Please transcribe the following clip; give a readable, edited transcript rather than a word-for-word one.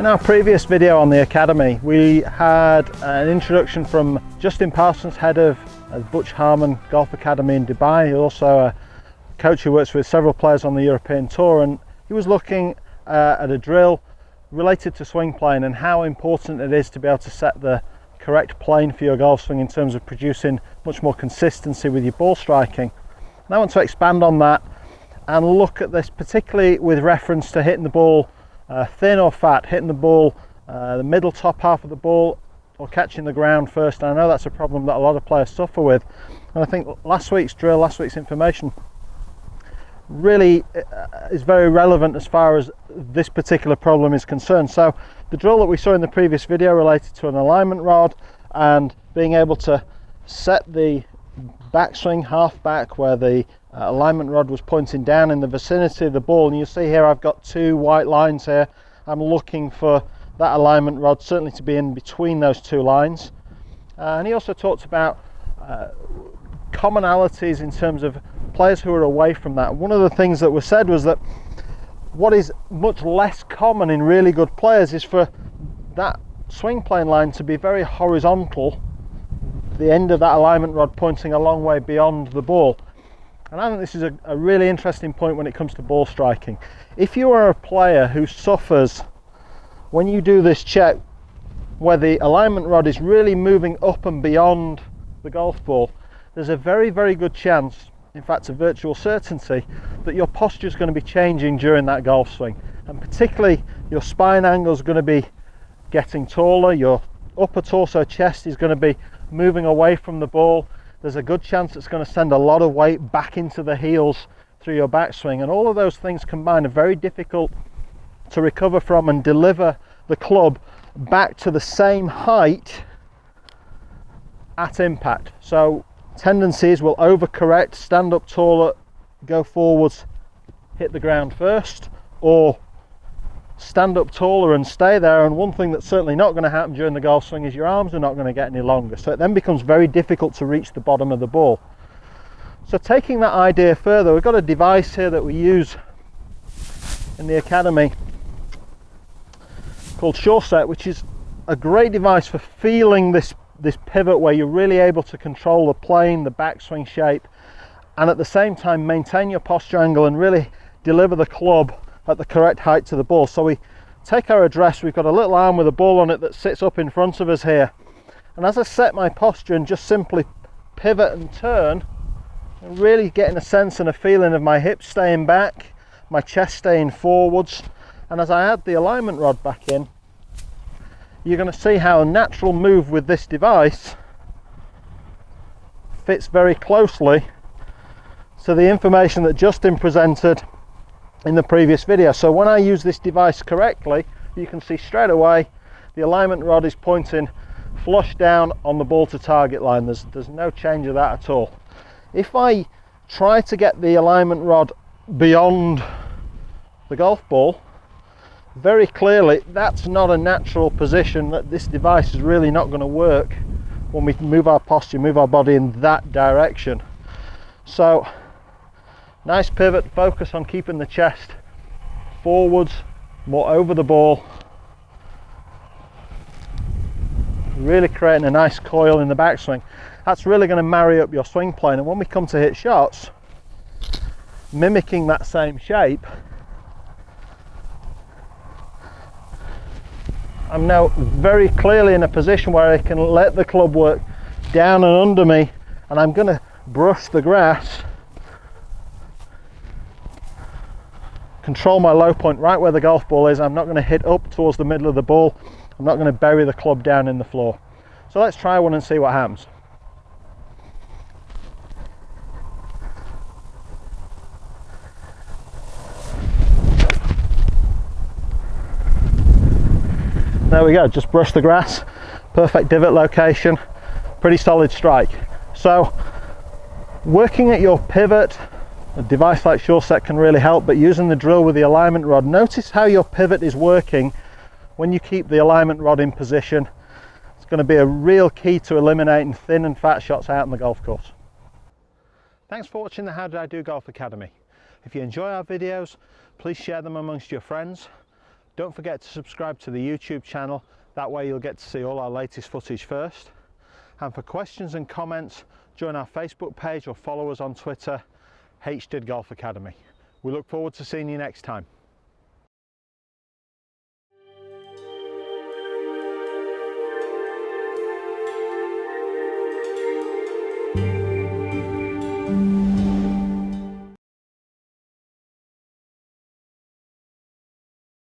In our previous video on the Academy, we had an introduction from Justin Parsons, head of Butch Harmon Golf Academy in Dubai, also a coach who works with several players on the European Tour, and he was looking at a drill related to swing plane and how important it is to be able to set the correct plane for your golf swing in terms of producing much more consistency with your ball striking. And I want to expand on that and look at this particularly with reference to hitting the ball thin or fat, hitting the ball the middle top half of the ball or catching the ground first. And I know that's a problem that a lot of players suffer with, and I think last week's drill, last week's information really is very relevant as far as this particular problem is concerned. So the drill that we saw in the previous video related to an alignment rod and being able to set the backswing half back where the alignment rod was pointing down in the vicinity of the ball, and you see here I've got two white lines here. I'm looking for that alignment rod certainly to be in between those two lines. And he also talked about commonalities in terms of players who are away from that. One of the things that was said was that what is much less common in really good players is for that swing plane line to be very horizontal, the end of that alignment rod pointing a long way beyond the ball. And I think this is a really interesting point when it comes to ball striking. If you are a player who suffers when you do this check where the alignment rod is really moving up and beyond the golf ball, there's a very, very good chance, in fact a virtual certainty, that your posture is going to be changing during that golf swing, and particularly your spine angle is going to be getting taller, your upper torso chest is going to be moving away from the ball. There's a good chance it's going to send a lot of weight back into the heels through your backswing, and all of those things combined are very difficult to recover from and deliver the club back to the same height at impact. So tendencies will overcorrect, stand up taller, go forwards, hit the ground first, or stand up taller and stay there. And one thing that's certainly not going to happen during the golf swing is your arms are not going to get any longer, so it then becomes very difficult to reach the bottom of the ball. So taking that idea further, we've got a device here that we use in the Academy called SureSet, which is a great device for feeling this pivot where you're really able to control the plane, the backswing shape, and at the same time maintain your posture angle and really deliver the club at the correct height to the ball. So we take our address, we've got a little arm with a ball on it that sits up in front of us here, and as I set my posture and just simply pivot and turn, I'm really getting a sense and a feeling of my hips staying back, my chest staying forwards, and as I add the alignment rod back in, you're going to see how a natural move with this device fits very closely to the information that Justin presented in the previous video. So when I use this device correctly, you can see straight away the alignment rod is pointing flush down on the ball to target line. There's no change of that at all. If I try to get the alignment rod beyond the golf ball, very clearly that's not a natural position, that this device is really not going to work when we move our posture, move our body in that direction. So nice pivot, focus on keeping the chest forwards, more over the ball, really creating a nice coil in the backswing. That's really going to marry up your swing plane, and when we come to hit shots mimicking that same shape, I'm now very clearly in a position where I can let the club work down and under me, and I'm going to brush the grass, control my low point right where the golf ball is. I'm not going to hit up towards the middle of the ball. I'm not going to bury the club down in the floor. So let's try one and see what happens. There we go, just brush the grass, perfect divot location, pretty solid strike. So working at your pivot, a device like SureSet can really help, but using the drill with the alignment rod, notice how your pivot is working when you keep the alignment rod in position. It's going to be a real key to eliminating thin and fat shots out on the golf course. Thanks for watching the HDiD Golf Academy. If you enjoy our videos, please share them amongst your friends. Don't forget to subscribe to the YouTube channel, that way you'll get to see all our latest footage first. And for questions and comments, join our Facebook page or follow us on Twitter, HDiD Golf Academy. We look forward to seeing you next time.